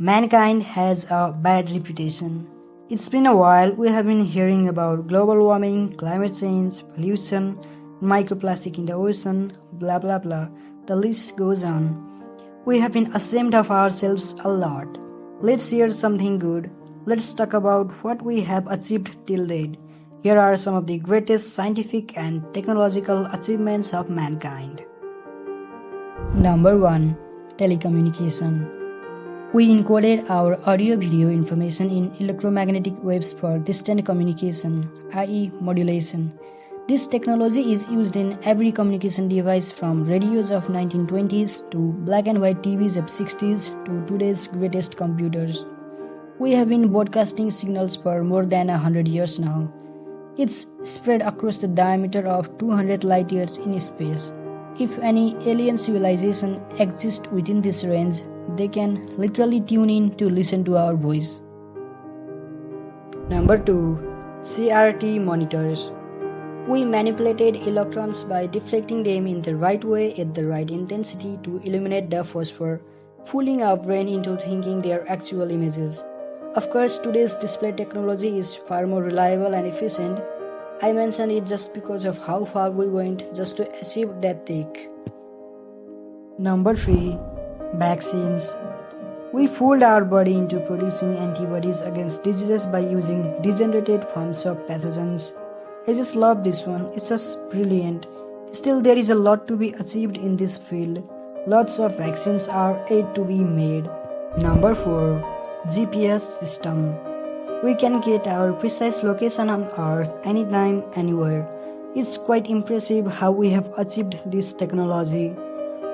Mankind has a bad reputation. It's been a while we have been hearing about global warming, climate change, pollution, microplastic in the ocean, blah blah blah. The list goes on. We have been ashamed of ourselves a lot. Let's hear something good. Let's talk about what we have achieved till date. Here are some of the greatest scientific and technological achievements of mankind. Number 1. Telecommunication. We encoded our audio-video information in electromagnetic waves for distant communication, i.e. modulation. This technology is used in every communication device from radios of 1920s to black and white TVs of 60s to today's greatest computers. We have been broadcasting signals for more than 100 years now. It's spread across the diameter of 200 light years in space. If any alien civilization exists within this range, they can literally tune in to listen to our voice. Number 2. CRT monitors. We manipulated electrons by deflecting them in the right way at the right intensity to illuminate the phosphor, fooling our brain into thinking they are actual images. Of course, today's display technology is far more reliable and efficient. I mention it just because of how far we went just to achieve that take. Number 3. Vaccines. We fooled our body into producing antibodies against diseases by using degenerated forms of pathogens. I just love this one, it's just brilliant. Still, there is a lot to be achieved in this field. Lots of vaccines are yet to be made. Number 4. GPS system. We can get our precise location on Earth anytime, anywhere. It's quite impressive how we have achieved this technology.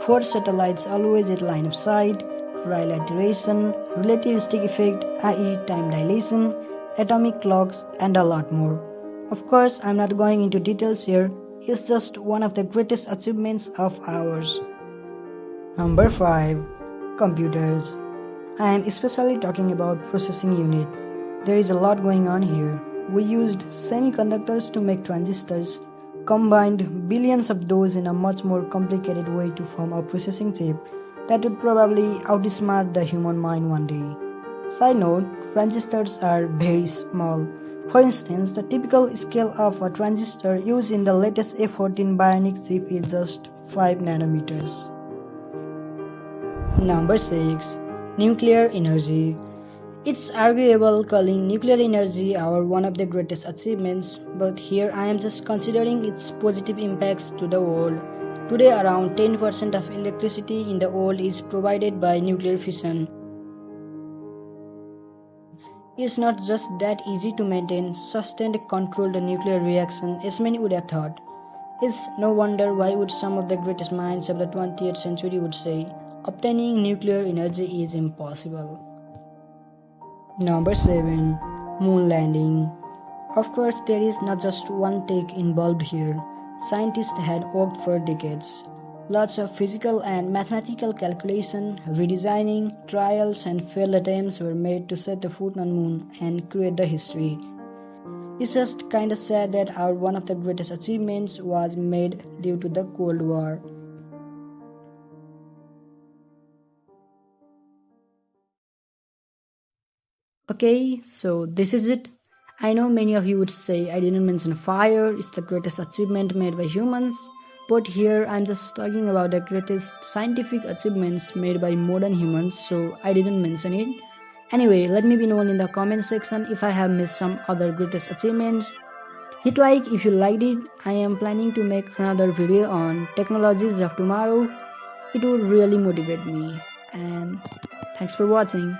4 satellites always at line of sight, trilateration, relativistic effect, i.e. time dilation, atomic clocks, and a lot more. Of course, I'm not going into details here, it's just one of the greatest achievements of ours. Number 5. Computers. I am especially talking about processing unit. There is a lot going on here. We used semiconductors to make transistors, combined billions of those in a much more complicated way to form a processing chip that would probably outsmart the human mind one day. Side note, transistors are very small. For instance, the typical scale of a transistor used in the latest A14 Bionic chip is just 5 nanometers. Number 6. Nuclear energy. It's arguable calling nuclear energy our one of the greatest achievements, but here I am just considering its positive impacts to the world. Today around 10% of electricity in the world is provided by nuclear fission. It's not just that easy to maintain sustained controlled nuclear reaction as many would have thought. It's no wonder why would some of the greatest minds of the 20th century would say, obtaining nuclear energy is impossible. Number 7. Moon landing. Of course, there is not just one take involved here. Scientists had worked for decades. Lots of physical and mathematical calculation, redesigning, trials and failed attempts were made to set the foot on moon and create the history. It's just kinda sad that our one of the greatest achievements was made due to the Cold War. Okay, so this is it. I know many of you would say I didn't mention fire, it's the greatest achievement made by humans, but here I'm just talking about the greatest scientific achievements made by modern humans, so I didn't mention it. Anyway, let me be known in the comment section if I have missed some other greatest achievements. Hit like if you liked it. I am planning to make another video on technologies of tomorrow. It would really motivate me. And thanks for watching.